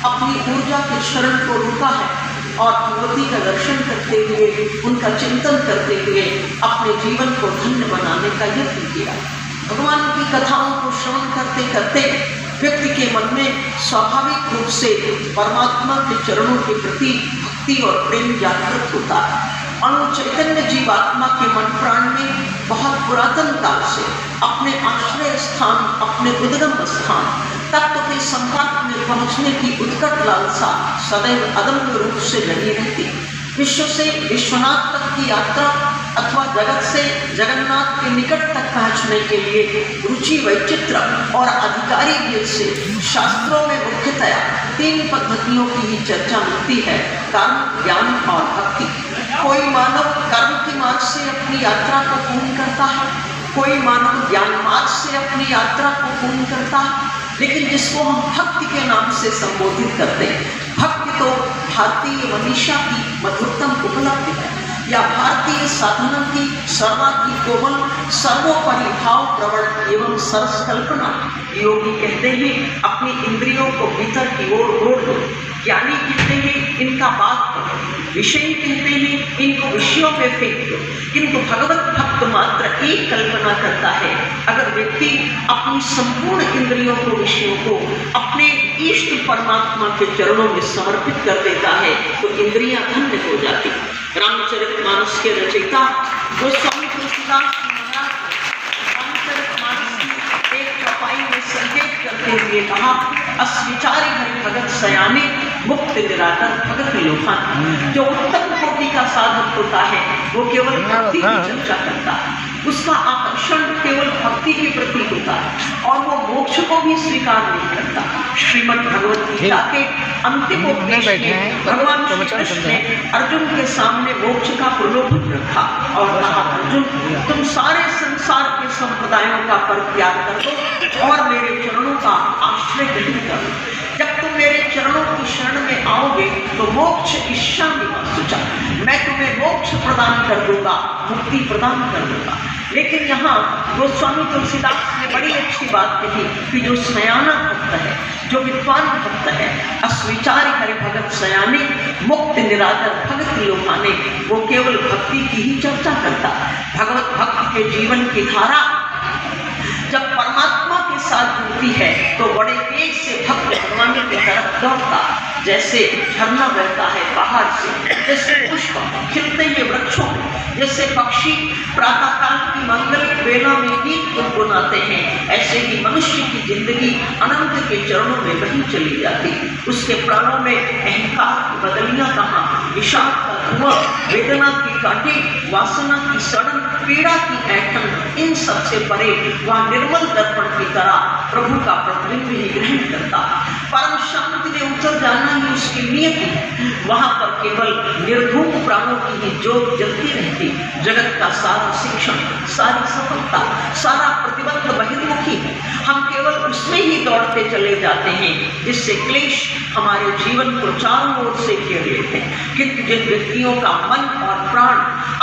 अपनी ऊर्जा के शरण को रुका है और भगवती का दर्शन करते हुए, उनका चिंतन करते हुए अपने जीवन को धन्य बनाने का यत्न किया। भगवान की कथाओं को श्रवण करते करते व्यक्ति के मन में स्वाभाविक रूप से परमात्मा के चरणों के प्रति भक्ति और प्रेम जागृत होता है। अणु चैतन्य जीवात्मा के मन प्राण में बहुत पुरातन काल से अपने आश्रय स्थान, अपने उद्गम स्थान तत्व के संपर्क में पहुंचने की उत्कट लालसा सदैव अदम्य रूप से लगी रहती। विश्व से विश्वनाथ तक की यात्रा अथवा जगत से जगन्नाथ के निकट तक पहुंचने के लिए रुचि, वैचित्र और अधिकारी भेद से शास्त्रों में मुख्यतया 3 पद्धतियों की ही चर्चा मिलती है: कर्म, ज्ञान और भक्ति। कोई मानव कर्म के मार्ग से अपनी यात्रा को पूर्ण करता है, कोई मानव ज्ञान मार्ग से अपनी यात्रा को पूर्ण करता है, लेकिन जिसको हम भक्ति के नाम से संबोधित करते हैं। भक्ति तो भारतीय मनीषा की मधुरतम उपलब्धि है, या भारतीय साधना की सर्वाधिक कोमल, सर्वोपरि भाव प्रवण एवं सरस कल्पना। योगी कहते हैं अपनी इंद्रियों को भीतर की ओर मोड़ दो, ज्ञानी कहते हैं इनका बात करो, विषयी कहते हैं इनको विषयों में फेंक दो। किंतु भगवत भक्त मात्र एक कल्पना करता है, अगर व्यक्ति अपनी संपूर्ण इंद्रियों को, विषयों को अपने इष्ट परमात्मा के चरणों में समर्पित कर देता है तो इंद्रियां धन्य हो जाती। रामचरितमानस के रचयिता गोस्वामी तुलसीदास महाराज रामचरितमानस की एक चौपाई में संकेत करते हुए कहा, अस्विचारी हरि भगत सयाने मुक्त निराकर भगत लोहान। जो उत्तम कोटि का साधक होता है वो केवल भक्ति की चर्चा करता है, उसका आकर्षण केवल भक्ति के प्रति होता है और वो मोक्ष को भी स्वीकार नहीं करता। श्रीमद् भगवत गीता के अंतिम उपदेश में भगवान श्री कृष्ण ने अर्जुन के सामने मोक्ष का प्रलोभन रखा और कहा, अर्जुन तुम सारे संसार के संप्रदायों का परित्याग कर दो और मेरे चरणों का आश्रय ग्रहण करो। जब तुम मेरे चरणों की शरण में आओगे तो मोक्ष इष्यामि मा शुचा, मैं तुम्हें मोक्ष प्रदान कर दूंगा, मुक्ति प्रदान कर दूंगा। लेकिन यहाँ गोस्वामी तुलसीदास ने बड़ी अच्छी बात कही कि जो सयाना भक्त है, जो विद्वान भक्त है, अस्विचारी हरि भगत सयाने मुक्त निराकर भगत लोहाने, वो केवल भक्ति की ही चर्चा करता। भगवत भक्त के जीवन की धारा जब परमात्मा के साथ जुड़ती है तो बड़े तेज से भक्त भगवान की तरफ दौड़ता, जैसे झरना बहता है पहाड़ से, जैसे पुष्प खिलते हुए वृक्षों में, जैसे पक्षी प्रातःकाल की मंगल वेला में गीत गुनगुनाते हैं, ऐसे ही मनुष्य की जिंदगी अनंत के चरणों में बही चली जाती। उसके प्राणों में अहंकार की बदलियां कहाँ, विषाद का धुआं, वेदना की कांटे, वासना की सड़न, पीड़ा की ऐठन, इन सबसे परे वह निर्मल दर्पण की तरह प्रभु का प्रतिबिंब ही ग्रहण करता। परम शांति में उतर जाना ही उसकी नियति है। वहां पर केवल निर्धूम प्राणों की ही ज्योत जलती रहती। जगत का सारा शिक्षण, सारी सफलता, सारा प्रतिबंध बहिर्मुखी है। हम केवल उसमें ही दौड़ते चले जाते हैं जिससे क्लेश हमारे जीवन को चारों ओर से घेर लेते हैं। किंतु जिन व्यक्तियों का मन और प्राण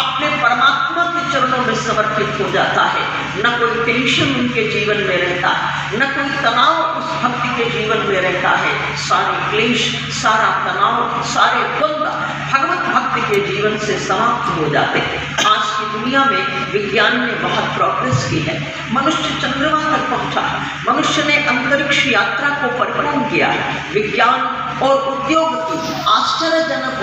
अपने परमात्मा के चरणों में समर्पित हो जाता है, न कोई टेंशन उनके जीवन में रहता है, न कोई तनाव उस भक्ति के जीवन में रहता है। सारे क्लेश, सारा तनाव, सारे द्वंद्व भगवत भक्त के जीवन से समाप्त हो जाते हैं। आज की दुनिया में विज्ञान ने बहुत प्रोग्रेस की है। मनुष्य चंद्रमा तक पहुंचा, मनुष्य ने अंतरिक्ष यात्रा को परिपूर्ण किया। विज्ञान और उद्योग की आश्चर्यजनक